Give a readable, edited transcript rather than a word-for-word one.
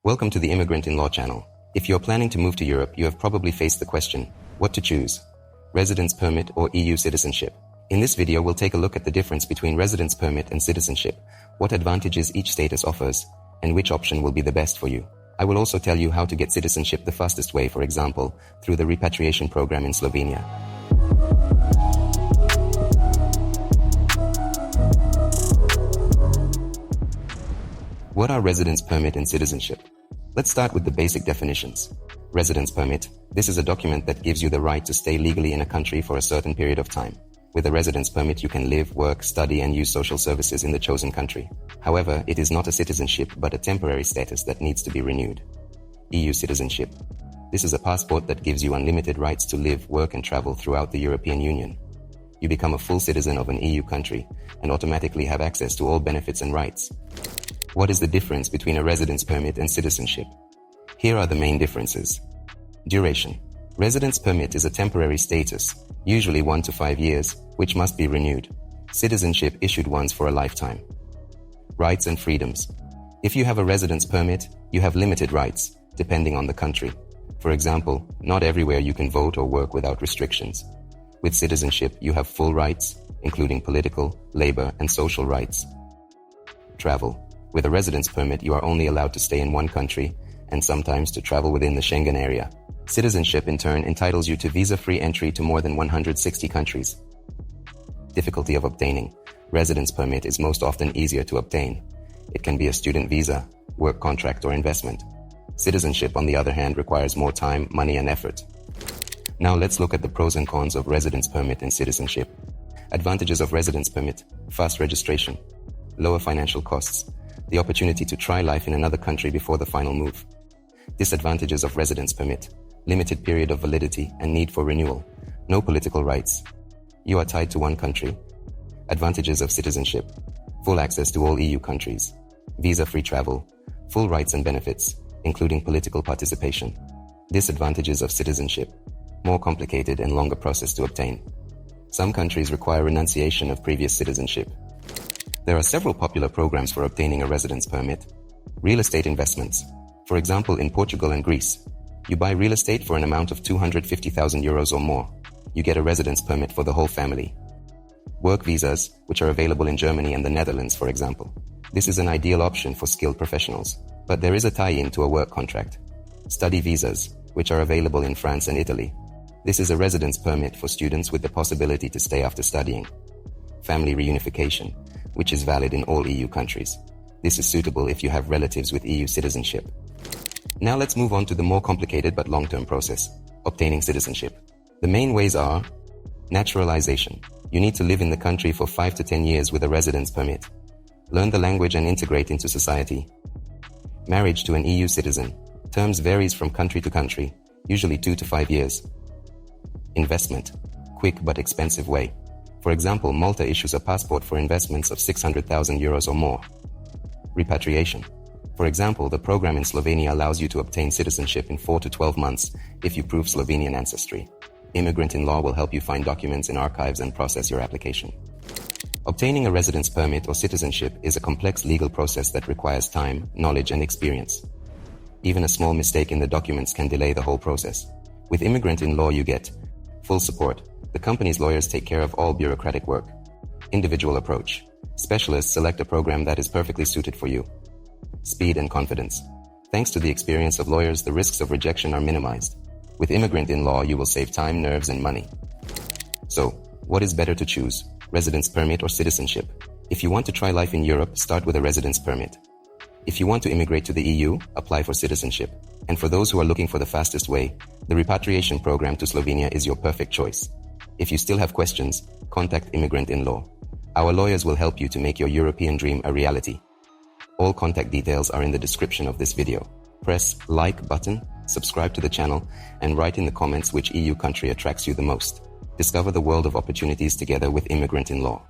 Welcome to the Immigrant in Law channel. If you're planning to move to Europe, you have probably faced the question, what to choose? Residence permit or EU citizenship? In this video, we'll take a look at the difference between residence permit and citizenship, what advantages each status offers, and which option will be the best for you. I will also tell you how to get citizenship the fastest way, for example, through the repatriation program in Slovenia. What are residence permit and citizenship? Let's start with the basic definitions. Residence permit. This is a document that gives you the right to stay legally in a country for a certain period of time. With a residence permit, you can live, work, study, and use social services in the chosen country. However, it is not a citizenship, but a temporary status that needs to be renewed. EU citizenship. This is a passport that gives you unlimited rights to live, work, and travel throughout the European Union. You become a full citizen of an EU country and automatically have access to all benefits and rights. What is the difference between a residence permit and citizenship? Here are the main differences. Duration. Residence permit is a temporary status, usually 1 to 5 years, which must be renewed. Citizenship issued once for a lifetime. Rights and freedoms. If you have a residence permit, you have limited rights, depending on the country. For example, not everywhere you can vote or work without restrictions. With citizenship, you have full rights, including political, labor, and social rights. Travel. With a residence permit, you are only allowed to stay in one country and sometimes to travel within the Schengen area. Citizenship, in turn, entitles you to visa-free entry to more than 160 countries. Difficulty of obtaining. Residence permit is most often easier to obtain. It can be a student visa, work contract, or investment. Citizenship, on the other hand, requires more time, money, and effort. Now let's look at the pros and cons of residence permit and citizenship. Advantages of residence permit: fast registration, lower financial costs, the opportunity to try life in another country before the final move. Disadvantages of residence permit: limited period of validity and need for renewal, no political rights. You are tied to one country. Advantages of citizenship: full access to all EU countries, visa-free travel, full rights and benefits, including political participation. Disadvantages of citizenship: more complicated and longer process to obtain. Some countries require renunciation of previous citizenship. There are several popular programs for obtaining a residence permit. Real estate investments. For example, in Portugal and Greece, you buy real estate for an amount of 250,000 euros or more. You get a residence permit for the whole family. Work visas, which are available in Germany and the Netherlands, for example. This is an ideal option for skilled professionals, but there is a tie-in to a work contract. Study visas, which are available in France and Italy. This is a residence permit for students with the possibility to stay after studying. Family reunification, which is valid in all EU countries. This is suitable if you have relatives with EU citizenship. Now let's move on to the more complicated but long-term process, obtaining citizenship. The main ways are: naturalization. You need to live in the country for 5 to 10 years with a residence permit. Learn the language and integrate into society. Marriage to an EU citizen. Terms varies from country to country, usually 2 to 5 years. Investment. Quick but expensive way. For example, Malta issues a passport for investments of 600,000 euros or more. Repatriation. For example, the program in Slovenia allows you to obtain citizenship in 4 to 12 months if you prove Slovenian ancestry. Immigrant in Law will help you find documents in archives and process your application. Obtaining a residence permit or citizenship is a complex legal process that requires time, knowledge, and experience. Even a small mistake in the documents can delay the whole process. With Immigrant in Law, you get full support. The company's lawyers take care of all bureaucratic work. Individual approach. Specialists select a program that is perfectly suited for you. Speed and confidence. Thanks to the experience of lawyers, the risks of rejection are minimized. With Immigrant in Law, you will save time, nerves, and money. So, what is better to choose? Residence permit or citizenship? If you want to try life in Europe, start with a residence permit. If you want to immigrate to the EU, apply for citizenship. And for those who are looking for the fastest way, the repatriation program to Slovenia is your perfect choice. If you still have questions, contact Immigrant in Law. Our lawyers will help you to make your European dream a reality. All contact details are in the description of this video. Press like button, subscribe to the channel, and write in the comments which EU country attracts you the most. Discover the world of opportunities together with Immigrant in Law.